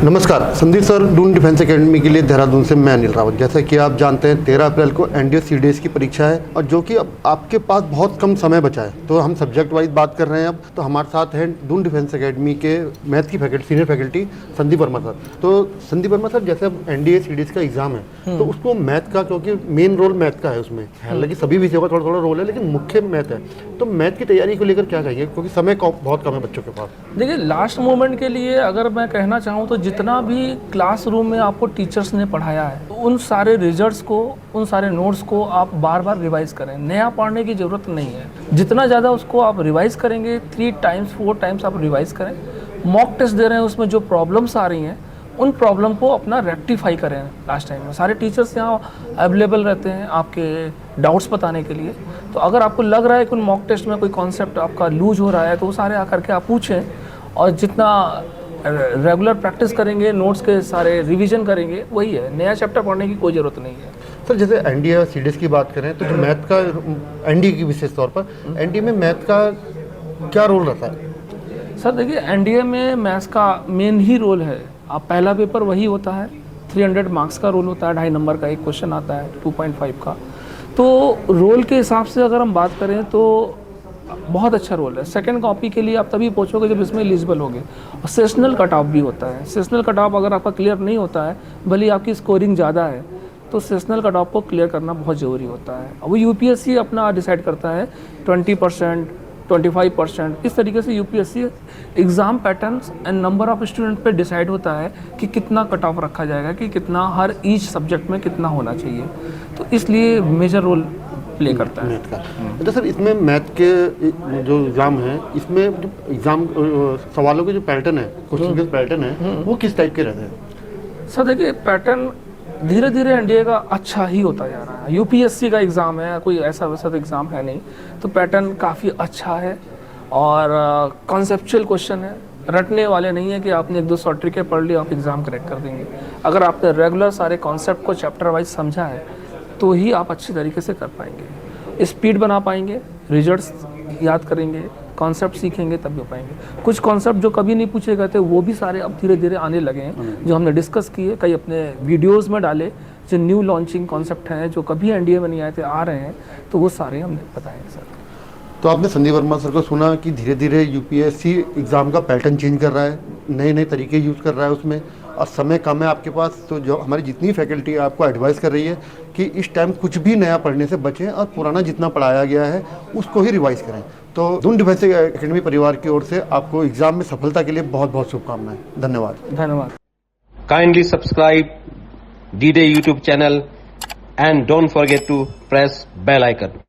नमस्कार, Sandeep sir Doon defence academy के लिए देहरादून से मैं अनिल रावत। जैसा कि आप जानते हैं 13 अप्रैल को एनडीए सीडीएस की परीक्षा है और जो कि अब आपके पास बहुत कम समय बचा है, तो हम सब्जेक्ट वाइज बात कर रहे हैं। अब तो हमारे साथ हैं दून डिफेंस एकेडमी के मैथ की faculty senior faculty Sandeep Verma sir. तो संदीप वर्मा सर, जैसे अब एनडीए सीडीएस का एग्जाम है तो उसको मैथ का, क्योंकि मेन रोल मैथ का है उसमें, हालांकि सभी विषयों का थोड़ा थोड़ा रोल है लेकिन मुख्य मैथ है, तो मैथ की तैयारी को लेकर क्या कहिए, क्योंकि समय बहुत कम है बच्चों के पास। देखिए, लास्ट मोमेंट के लिए अगर मैं कहना चाहूँ तो जितना भी क्लासरूम में आपको टीचर्स ने पढ़ाया है उन सारे रिजल्ट्स को, उन सारे नोट्स को आप बार बार रिवाइज करें। नया पढ़ने की ज़रूरत नहीं है। जितना ज़्यादा उसको आप रिवाइज करेंगे, 3 टाइम्स 4 टाइम्स आप रिवाइज करें। मॉक टेस्ट दे रहे हैं, उसमें जो प्रॉब्लम्स आ रही हैं उन प्रॉब्लम को अपना रेक्टिफाई करें। लास्ट टाइम में सारे टीचर्स यहाँ अवेलेबल रहते हैं आपके डाउट्स बताने के लिए। तो अगर आपको लग रहा है कि उन मॉक टेस्ट में कोई कॉन्सेप्ट आपका लूज हो रहा है तो वो सारे आकर के आप पूछें, और जितना रेगुलर प्रैक्टिस करेंगे, नोट्स के सारे रिवीजन करेंगे, वही है। नया चैप्टर पढ़ने की कोई ज़रूरत नहीं है। सर, जैसे एनडीए और सीडीएस की बात करें तो जो मैथ का, एनडीए की विशेष तौर पर एनडीए में मैथ का क्या रोल रहता है? सर देखिए, एनडीए में मैथ्स का मेन ही रोल है। आप पहला पेपर वही होता है, 300 मार्क्स का रोल होता है, 2.5 नंबर का एक क्वेश्चन आता है 2.5 का। तो रोल के हिसाब से अगर हम बात करें तो बहुत अच्छा रोल है। सेकंड कॉपी के लिए आप तभी पहुँचोगे जब इसमें एलिजिबल होगे। और सेशनल कट ऑफ भी होता है। सेशनल कट ऑफ अगर आपका क्लियर नहीं होता है, भले आपकी स्कोरिंग ज़्यादा है, तो सेशनल कट ऑफ को क्लियर करना बहुत ज़रूरी होता है। अब वो यूपीएससी अपना डिसाइड करता है, 20%, 25%, इस तरीके से UPSC exam patterns and number of student पे डिसाइड होता है कि कितना कट ऑफ रखा जाएगा, कि कितना हर ईच सब्जेक्ट में कितना होना चाहिए। तो इसलिए मेजर रोल प्ले करता है मैथ का। अच्छा सर, इसमें मैथ के जो एग्ज़ाम है, इसमें जो एग्ज़ाम सवालों के जो पैटर्न है, क्वेश्चन के पैटर्न है, वो किस टाइप के रहते हैं? सर देखिए, पैटर्न धीरे धीरे एनडीए का अच्छा ही होता जा रहा है। यूपीएससी का एग्ज़ाम है, कोई ऐसा वैसा तो एग्ज़ाम है नहीं, तो पैटर्न काफ़ी अच्छा है और कॉन्सेप्चुअल क्वेश्चन है। रटने वाले नहीं है कि आपने 1-2 शॉर्ट ट्रिकें पढ़ ली आप एग्ज़ाम करेक्ट कर देंगे। अगर आपने रेगुलर सारे कॉन्सेप्ट को चैप्टर वाइज समझा है तो ही आप अच्छी तरीके से कर पाएंगे, स्पीड बना पाएंगे, रिजल्ट्स याद करेंगे, कॉन्सेप्ट सीखेंगे, तब हो पाएंगे। कुछ कॉन्सेप्ट जो कभी नहीं पूछे गए थे वो भी सारे अब धीरे धीरे आने लगे हैं, जो हमने डिस्कस किए, कई अपने वीडियोस में डाले। जो न्यू लॉन्चिंग कॉन्सेप्ट हैं जो कभी एनडीए में नहीं आए थे, आ रहे हैं, तो वो सारे हमने बताए सर। तो आपने संदीप वर्मा सर को सुना कि धीरे धीरे यूपीएससी एग्ज़ाम का पैटर्न चेंज कर रहा है, नए नए तरीके यूज़ कर रहा है उसमें, और समय कम है आपके पास। तो जो हमारी जितनी फैकल्टी आपको एडवाइस कर रही है कि इस टाइम कुछ भी नया पढ़ने से बचें और पुराना जितना पढ़ाया गया है उसको ही रिवाइज करें। तो दून डिफेंस एकेडमी परिवार की ओर से आपको एग्ज़ाम में सफलता के लिए बहुत बहुत शुभकामनाएं। धन्यवाद। Kindly subscribe D-Day YouTube channel and don't forget to press bell icon.